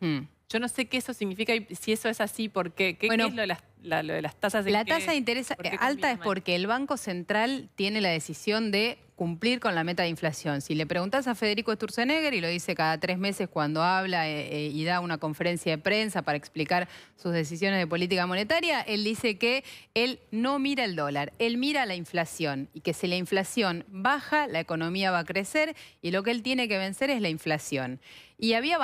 Yo no sé qué eso significa y si eso es así, ¿por qué? ¿Qué es lo de las tasas de interés? La tasa de interés alta es porque el Banco Central tiene la decisión de cumplir con la meta de inflación. Si le preguntás a Federico Sturzenegger, y lo dice cada 3 meses cuando habla y da una conferencia de prensa para explicar sus decisiones de política monetaria, él dice que él no mira el dólar, él mira la inflación y que si la inflación baja, la economía va a crecer y lo que él tiene que vencer es la inflación. Y había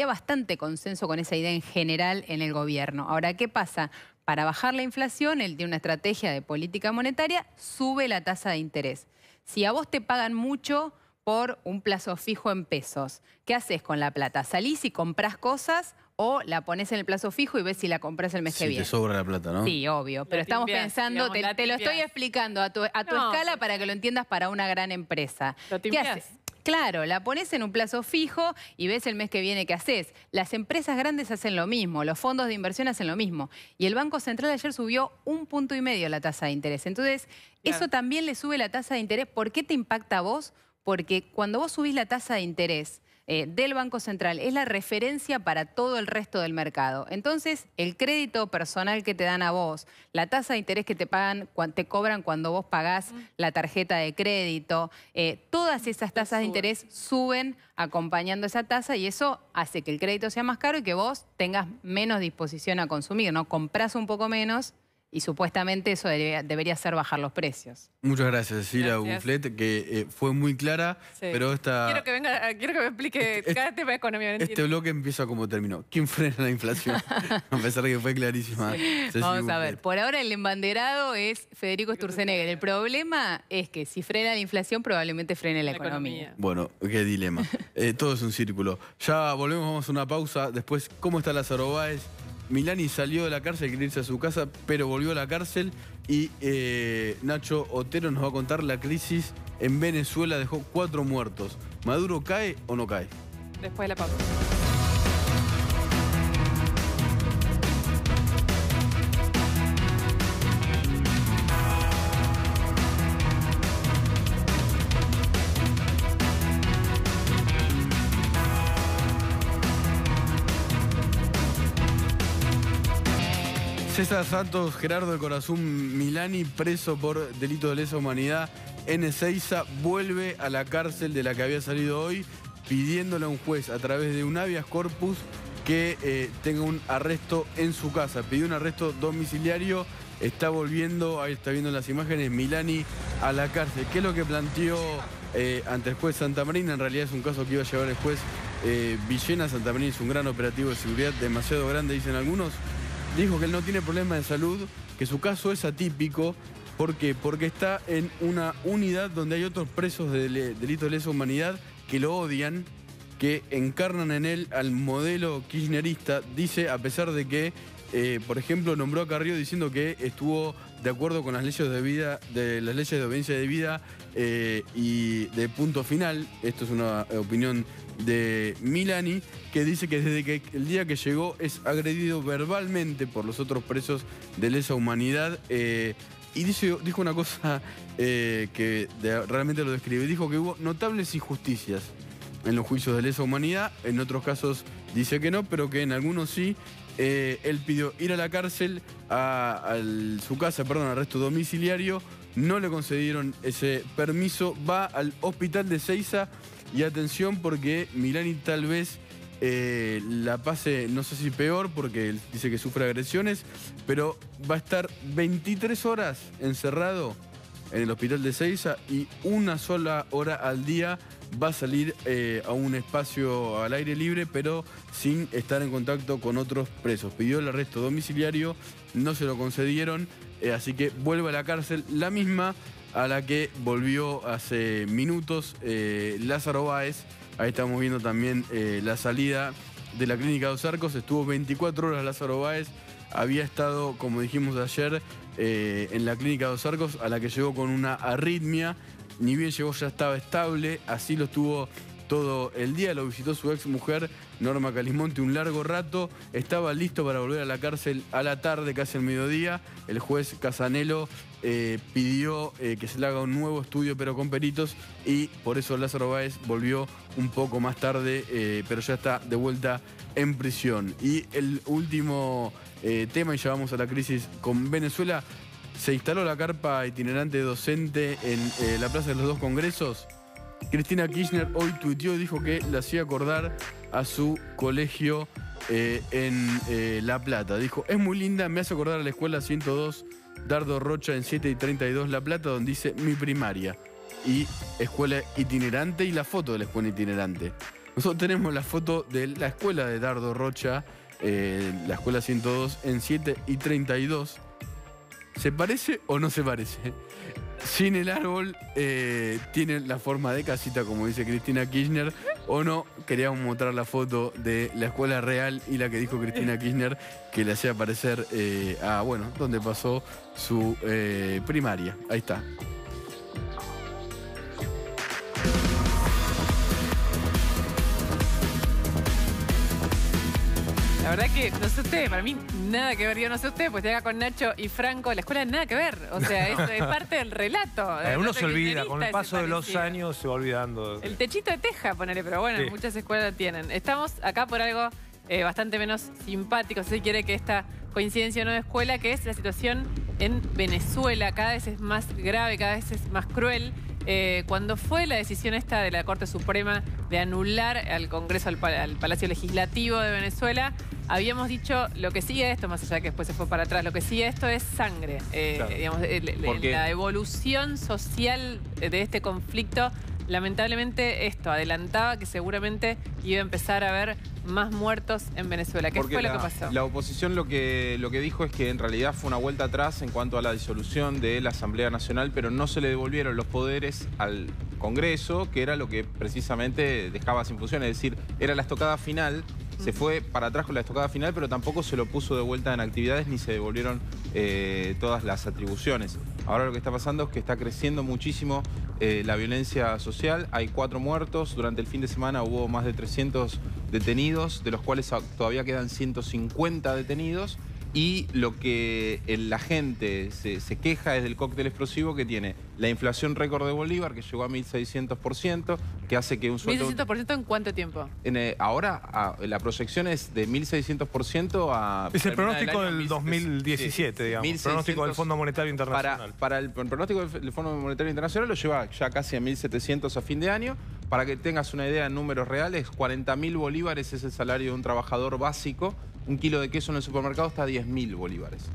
bastante consenso con esa idea en general en el gobierno. Ahora, ¿qué pasa? Para bajar la inflación, él tiene una estrategia de política monetaria, sube la tasa de interés. Si a vos te pagan mucho por un plazo fijo en pesos, ¿qué haces con la plata? ¿Salís y comprás cosas o la pones en el plazo fijo y ves si la compras el mes que viene? Sí, te sobra la plata, ¿no? Sí, obvio. Pero estamos pensando, digamos, te lo estoy explicando a tu escala para que lo entiendas para una gran empresa. ¿Qué haces? Claro, la pones en un plazo fijo y ves el mes que viene qué haces. Las empresas grandes hacen lo mismo, los fondos de inversión hacen lo mismo. Y el Banco Central ayer subió 1,5 puntos la tasa de interés. Entonces, eso también le sube la tasa de interés. ¿Por qué te impacta a vos? Porque cuando vos subís la tasa de interés del Banco Central es la referencia para todo el resto del mercado. Entonces, el crédito personal que te dan a vos, la tasa de interés que te cobran cuando vos pagás la tarjeta de crédito, todas esas tasas de interés suben acompañando esa tasa y eso hace que el crédito sea más caro y que vos tengas menos disposición a consumir, ¿no? Comprás un poco menos y supuestamente eso debería ser bajar los precios. Muchas gracias, Cecilia Bufflet, que fue muy clara, pero quiero que me explique cada tema de economía. Este bloque empieza como terminó. ¿Quién frena la inflación? A pesar de que fue clarísima. Vamos a ver, por ahora el embanderado es Federico Sturzenegger. El problema es que si frena la inflación probablemente frene la economía. Bueno, qué dilema. Todo es un círculo. Ya volvemos, vamos a una pausa. Después, ¿cómo está Lázaro Báez? Milani salió de la cárcel, quería irse a su casa, pero volvió a la cárcel y Nacho Otero nos va a contar la crisis en Venezuela, dejó 4 muertos. ¿Maduro cae o no cae? Después de la pausa. César Santos, Gerardo de Corazón Milani, preso por delito de lesa humanidad en Ezeiza, vuelve a la cárcel de la que había salido hoy, pidiéndole a un juez a través de un habeas corpus que tenga un arresto en su casa. Pidió un arresto domiciliario, está volviendo, ahí está viendo las imágenes, Milani a la cárcel. ¿Qué es lo que planteó ante el juez Santamarina? En realidad es un caso que iba a llevar el juez Villena. Santamarina es un gran operativo de seguridad, demasiado grande, dicen algunos. Dijo que él no tiene problema de salud, que su caso es atípico. ¿Por qué? Porque está en una unidad donde hay otros presos de delito de lesa humanidad que lo odian, que encarnan en él al modelo kirchnerista. Dice, a pesar de que, por ejemplo, nombró a Carrió diciendo que estuvo de acuerdo con las leyes las leyes de obediencia de vida y de punto final. Esto es una opinión de Milani, que dice que desde que el día que llegó es agredido verbalmente por los otros presos de lesa humanidad. Y dijo una cosa que realmente lo describe. Dijo que hubo notables injusticias en los juicios de lesa humanidad. En otros casos dice que no, pero que en algunos sí. Él pidió ir a la cárcel, su casa, arresto domiciliario. No le concedieron ese permiso. Va al hospital de Ezeiza. Y atención, porque Milani tal vez la pase, no sé si peor, porque él dice que sufre agresiones, pero va a estar 23 horas encerrado en el hospital de Ezeiza y 1 sola hora al día va a salir a un espacio al aire libre, pero sin estar en contacto con otros presos. Pidió el arresto domiciliario, no se lo concedieron, así que vuelve a la cárcel, la misma a la que volvió hace minutos Lázaro Báez. Ahí estamos viendo también la salida de la clínica Dos Arcos. Estuvo 24 horas Lázaro Báez había estado, como dijimos ayer, en la clínica Dos Arcos, a la que llegó con una arritmia. Ni bien llegó ya estaba estable, así lo estuvo todo el día. Lo visitó su ex mujer, Norma Calismonte, un largo rato. Estaba listo para volver a la cárcel a la tarde, casi al mediodía. El juez Casanelo pidió que se le haga un nuevo estudio, pero con peritos, y por eso Lázaro Báez volvió un poco más tarde, pero ya está de vuelta en prisión. Y el último tema, y ya vamos a la crisis con Venezuela. Se instaló la carpa itinerante docente en la Plaza de los Dos Congresos. Cristina Kirchner hoy tuiteó y dijo que le hacía acordar a su colegio en La Plata. Dijo, es muy linda, me hace acordar a la escuela 102 Dardo Rocha en 7 y 32 La Plata, donde dice mi primaria. Y escuela itinerante y la foto de la escuela itinerante. Nosotros tenemos la foto de la escuela de Dardo Rocha, la escuela 102 en 7 y 32. ¿Se parece o no se parece? Sin el árbol, tiene la forma de casita, como dice Cristina Kirchner, o no. Queríamos mostrar la foto de la escuela real y la que dijo Cristina Kirchner, que le hacía parecer a, bueno, donde pasó su primaria. Ahí está. La verdad que, no sé usted, para mí nada que ver, yo no sé usted, pues estoy acá con Nacho y Franco, la escuela nada que ver, o sea, es parte del relato. Uno se olvida, con el paso de los años se va olvidando. El techito de teja, ponele, pero bueno, sí. Muchas escuelas lo tienen. Estamos acá por algo bastante menos simpático, si se quiere, que esta coincidencia no de escuela, que es la situación en Venezuela. Cada vez es más grave, cada vez es más cruel. Cuando fue la decisión esta de la Corte Suprema de anular al Congreso, al Palacio Legislativo de Venezuela, habíamos dicho lo que sigue esto, más allá de que después se fue para atrás, lo que sigue esto es sangre. Claro. Digamos, la evolución social de este conflicto, lamentablemente esto adelantaba que seguramente iba a empezar a haber más muertos en Venezuela. ¿Qué fue lo que pasó? La oposición lo que dijo es que en realidad fue una vuelta atrás en cuanto a la disolución de la Asamblea Nacional, pero no se le devolvieron los poderes al Congreso, que era lo que precisamente dejaba sin función, es decir, era la estocada final. Se fue para atrás con la estocada final, pero tampoco se lo puso de vuelta en actividades ni se devolvieron todas las atribuciones. Ahora lo que está pasando es que está creciendo muchísimo la violencia social. Hay 4 muertos. Durante el fin de semana hubo más de 300 detenidos, de los cuales todavía quedan 150 detenidos. Y lo que la gente se queja es del cóctel explosivo que tiene la inflación récord de Bolívar, que llegó a 1.600%, que hace que un sueldo... ¿1.600% en cuánto tiempo? Ahora la proyección es de 1.600% a... Es el pronóstico del 2017, digamos. El pronóstico del Fondo Monetario Internacional. Para el pronóstico del Fondo Monetario Internacional lo lleva ya casi a 1.700 a fin de año. Para que tengas una idea en números reales, 40.000 bolívares es el salario de un trabajador básico. Un kilo de queso en el supermercado está a 10.000 bolívares.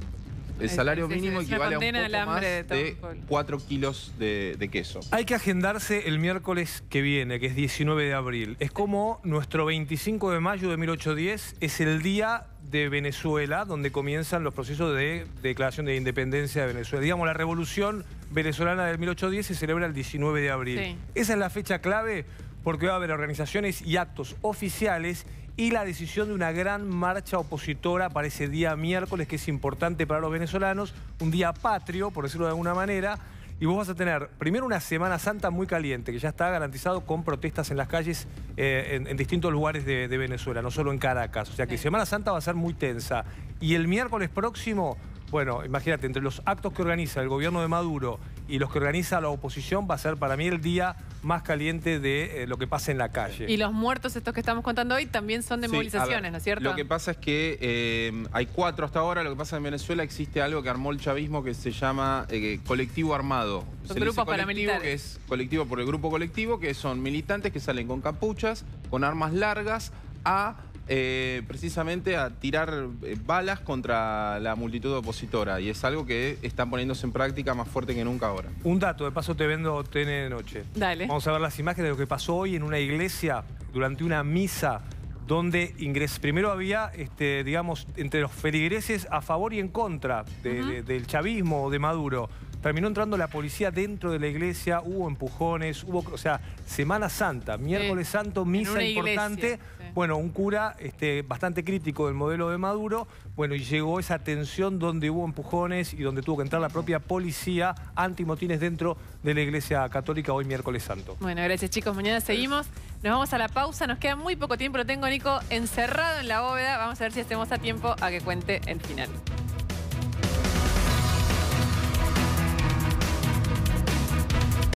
El salario mínimo equivale a un poco más de 4 kilos de queso. Hay que agendarse el miércoles que viene, que es 19 de abril. Es como nuestro 25 de mayo de 1810 es el día de Venezuela, donde comienzan los procesos de declaración de independencia de Venezuela. Digamos, la revolución venezolana del 1810 se celebra el 19 de abril. Sí. Esa es la fecha clave porque va a haber organizaciones y actos oficiales y la decisión de una gran marcha opositora para ese día miércoles, que es importante para los venezolanos, un día patrio, por decirlo de alguna manera, y vos vas a tener primero una Semana Santa muy caliente, que ya está garantizado con protestas en las calles en distintos lugares de Venezuela, no solo en Caracas. O sea que Semana Santa va a ser muy tensa. Y el miércoles próximo, bueno, imagínate, entre los actos que organiza el gobierno de Maduro y los que organiza la oposición, va a ser para mí el día más caliente de lo que pasa en la calle. Y los muertos estos que estamos contando hoy también son de movilizaciones, ¿no es cierto? Lo que pasa es que hay 4 hasta ahora. Lo que pasa en Venezuela, existe algo que armó el chavismo que se llama colectivo armado. Son grupos paramilitares. Que es colectivo por el grupo colectivo, que son militantes que salen con capuchas, con armas largas, precisamente a tirar balas contra la multitud opositora, y es algo que están poniéndose en práctica más fuerte que nunca ahora. Un dato, de paso te vendo TN de noche. Dale. Vamos a ver las imágenes de lo que pasó hoy en una iglesia durante una misa donde primero había, digamos, entre los feligreses a favor y en contra del chavismo o de Maduro. Terminó entrando la policía dentro de la iglesia, hubo empujones, o sea, Semana Santa, miércoles santo, misa importante, bueno, un cura bastante crítico del modelo de Maduro, bueno, y llegó esa tensión donde hubo empujones y donde tuvo que entrar la propia policía antimotines dentro de la Iglesia Católica hoy miércoles santo. Bueno, gracias chicos, mañana seguimos. Nos vamos a la pausa, nos queda muy poco tiempo, lo tengo Nico encerrado en la bóveda. Vamos a ver si estemos a tiempo a que cuente el final.